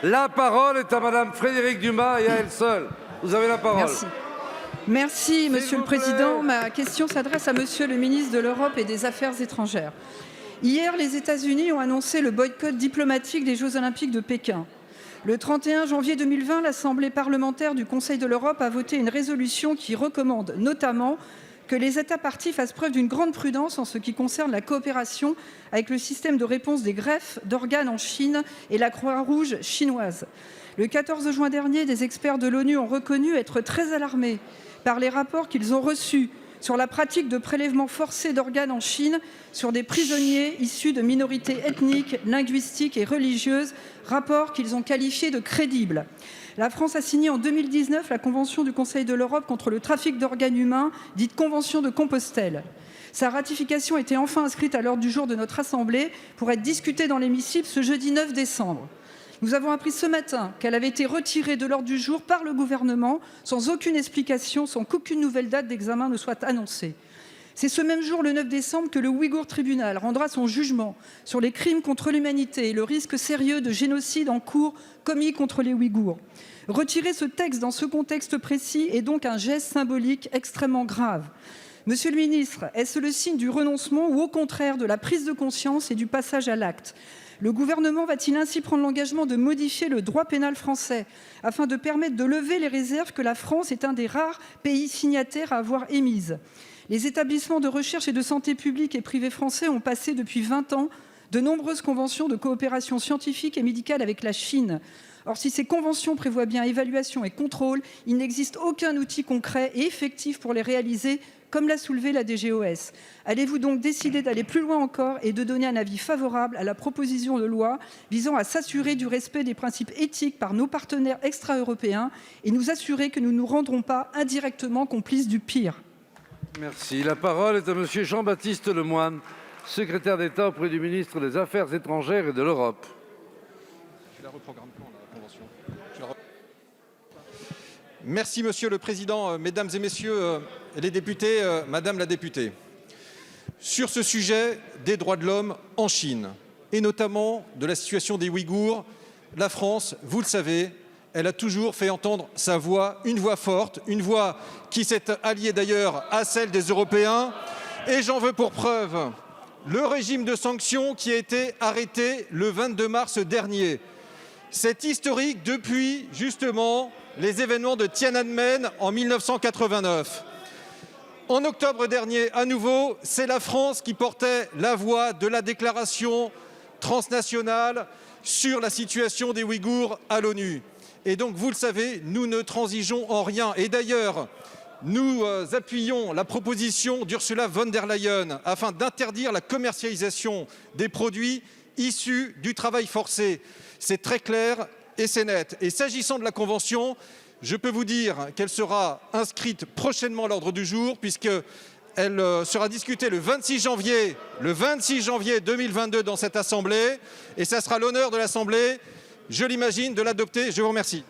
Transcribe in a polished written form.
La parole est à Madame Frédérique Dumas et à elle seule. Vous avez la parole. Merci, Monsieur le Président. Ma question s'adresse à Monsieur le ministre de l'Europe et des Affaires étrangères. Hier, les États-Unis ont annoncé le boycott diplomatique des Jeux olympiques de Pékin. Le 31 janvier 2020, l'Assemblée parlementaire du Conseil de l'Europe a voté une résolution qui recommande notamment que les États parties fassent preuve d'une grande prudence en ce qui concerne la coopération avec le système de réponse des greffes d'organes en Chine et la Croix-Rouge chinoise. Le 14 juin dernier, des experts de l'ONU ont reconnu être très alarmés par les rapports qu'ils ont reçus sur la pratique de prélèvement forcé d'organes en Chine sur des prisonniers issus de minorités ethniques, linguistiques et religieuses, rapports qu'ils ont qualifiés de crédibles. La France a signé en 2019 la Convention du Conseil de l'Europe contre le trafic d'organes humains, dite Convention de Compostelle. Sa ratification était enfin inscrite à l'ordre du jour de notre Assemblée pour être discutée dans l'hémicycle ce jeudi 9 décembre. Nous avons appris ce matin qu'elle avait été retirée de l'ordre du jour par le gouvernement sans aucune explication, sans qu'aucune nouvelle date d'examen ne soit annoncée. C'est ce même jour, le 9 décembre, que le Ouïghour Tribunal rendra son jugement sur les crimes contre l'humanité et le risque sérieux de génocide en cours commis contre les Ouïghours. Retirer ce texte dans ce contexte précis est donc un geste symbolique extrêmement grave. Monsieur le ministre, est-ce le signe du renoncement ou au contraire de la prise de conscience et du passage à l'acte ? Le gouvernement va-t-il ainsi prendre l'engagement de modifier le droit pénal français afin de permettre de lever les réserves que la France est un des rares pays signataires à avoir émises ? Les établissements de recherche et de santé publique et privés français ont passé depuis 20 ans de nombreuses conventions de coopération scientifique et médicale avec la Chine. Or, si ces conventions prévoient bien évaluation et contrôle, il n'existe aucun outil concret et effectif pour les réaliser, comme l'a soulevé la DGOS. Allez-vous donc décider d'aller plus loin encore et de donner un avis favorable à la proposition de loi visant à s'assurer du respect des principes éthiques par nos partenaires extra-européens et nous assurer que nous ne nous rendrons pas indirectement complices du pire ? Merci. La parole est à Monsieur Jean-Baptiste Lemoyne, secrétaire d'État auprès du ministre des Affaires étrangères et de l'Europe. Merci Monsieur le Président, Mesdames et Messieurs les députés, Madame la députée. Sur ce sujet des droits de l'homme en Chine, et notamment de la situation des Ouïghours, la France, vous le savez, elle a toujours fait entendre sa voix, une voix forte, une voix qui s'est alliée d'ailleurs à celle des Européens. Et j'en veux pour preuve le régime de sanctions qui a été arrêté le 22 mars dernier. C'est historique depuis justement les événements de Tiananmen en 1989. En octobre dernier, à nouveau, c'est la France qui portait la voix de la déclaration transnationale sur la situation des Ouïghours à l'ONU. Et donc, vous le savez, nous ne transigeons en rien. Et d'ailleurs, nous appuyons la proposition d'Ursula von der Leyen afin d'interdire la commercialisation des produits issus du travail forcé. C'est très clair et c'est net. Et s'agissant de la Convention, je peux vous dire qu'elle sera inscrite prochainement à l'ordre du jour puisqu'elle sera discutée le 26 janvier 2022 dans cette Assemblée. Et ça sera l'honneur de l'Assemblée, je l'imagine, de l'adopter. Je vous remercie.